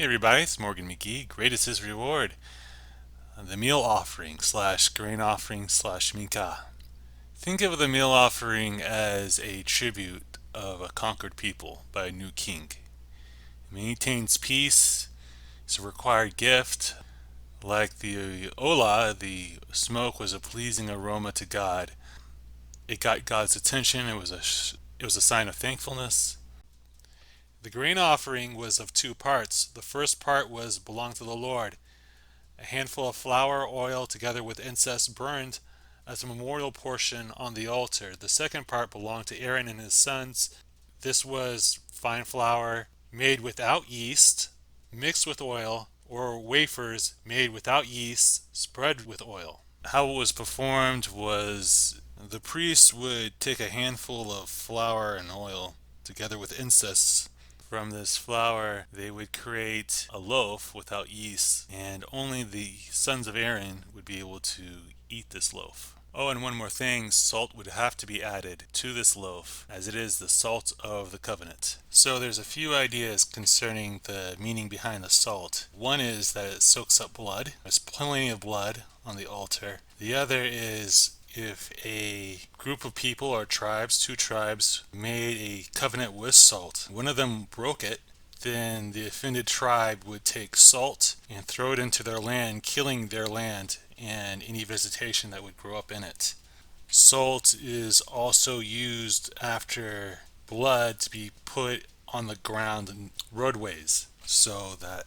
Hey everybody, it's Morgan McGee. Great is His reward. The meal offering slash grain offering slash Mika. Think of the meal offering as a tribute of a conquered people by a new king. It maintains peace. It's a required gift. Like the Ola, the smoke was a pleasing aroma to God. It got God's attention. It was a sign of thankfulness. The grain offering was of two parts. The first part was belonged to the Lord. A handful of flour, oil, together with incense burned as a memorial portion on the altar. The second part belonged to Aaron and his sons. This was fine flour made without yeast, mixed with oil, or wafers made without yeast, spread with oil. How it was performed was the priest would take a handful of flour and oil together with incense. From this flour, they would create a loaf without yeast, and only the sons of Aaron would be able to eat this loaf. Oh, and one more thing, salt would have to be added to this loaf, as it is the salt of the covenant. So there's a few ideas concerning the meaning behind the salt. One is that it soaks up blood. There's plenty of blood on the altar. The other is if a group of people or tribes, two tribes, made a covenant with salt, one of them broke it, then the offended tribe would take salt and throw it into their land, killing their land and any vegetation that would grow up in it. Salt is also used after blood to be put on the ground and roadways so that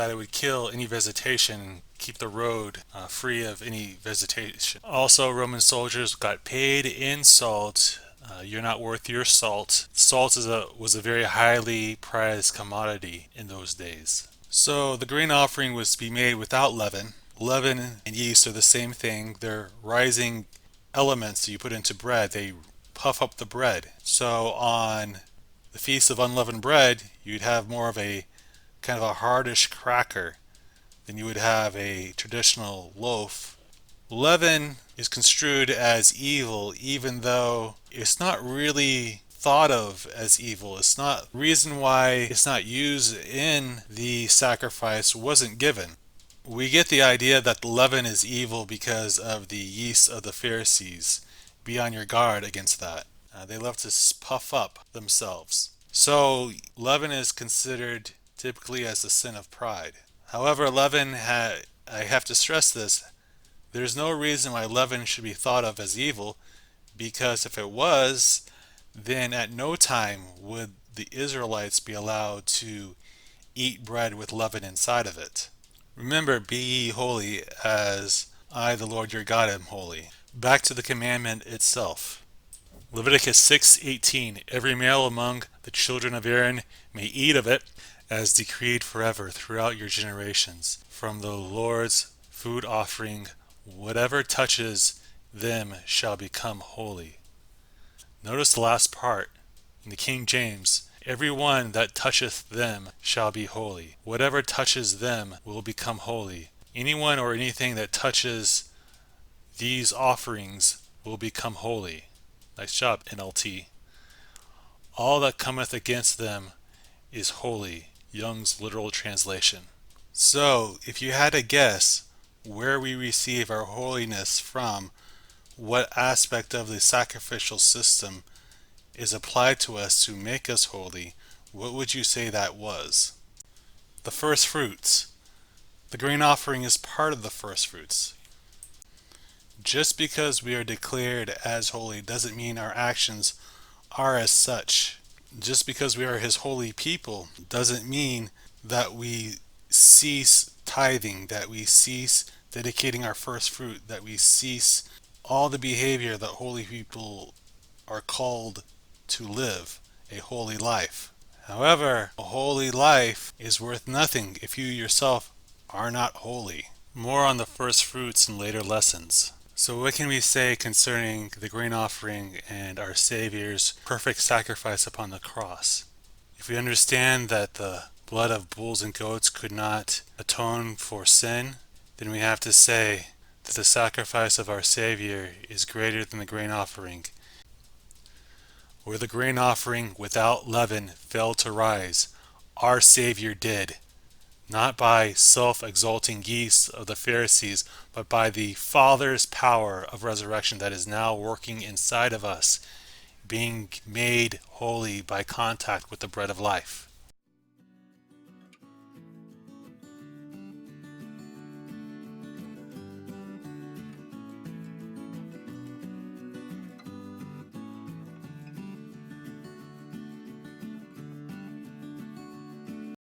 it would kill any vegetation and keep the road free of any vegetation. Also, Roman soldiers got paid in salt. You're not worth your salt. Salt was a very highly prized commodity in those days. So the grain offering was to be made without leaven. Leaven and yeast are the same thing. They're rising elements that you put into bread. They puff up the bread. So on the Feast of Unleavened Bread, you'd have more of a kind of a hardish cracker than you would have a traditional loaf. Leaven is construed as evil, even though it's not really thought of as evil. It's not reason why it's not used in the sacrifice wasn't given. We get the idea that the leaven is evil because of the yeast of the Pharisees. Be on your guard against that. They love to puff up themselves. So leaven is considered typically as the sin of pride. However, I have to stress this, there's no reason why leaven should be thought of as evil, because if it was, then at no time would the Israelites be allowed to eat bread with leaven inside of it. Remember, be ye holy as I, the Lord your God, am holy. Back to the commandment itself. Leviticus 6:18, every male among the children of Aaron may eat of it, as decreed forever throughout your generations. From the Lord's food offering, whatever touches them shall become holy. Notice the last part in the King James. Every one that toucheth them shall be holy. Whatever touches them will become holy. Anyone or anything that touches these offerings will become holy. Nice job, NLT. All that cometh against them is holy. Young's literal translation. So, if you had to guess where we receive our holiness from, what aspect of the sacrificial system is applied to us to make us holy, what would you say that was? The first fruits. The grain offering is part of the first fruits. Just because we are declared as holy doesn't mean our actions are as such. Just because we are His holy people doesn't mean that we cease tithing, that we cease dedicating our first fruit, that we cease all the behavior that holy people are called to live, a holy life. However, a holy life is worth nothing if you yourself are not holy. More on the first fruits in later lessons. So what can we say concerning the grain offering and our Savior's perfect sacrifice upon the cross? If we understand that the blood of bulls and goats could not atone for sin, then we have to say that the sacrifice of our Savior is greater than the grain offering. Where the grain offering without leaven failed to rise, our Savior did. not by self-exalting yeast of the Pharisees, but by the Father's power of resurrection that is now working inside of us, being made holy by contact with the bread of life.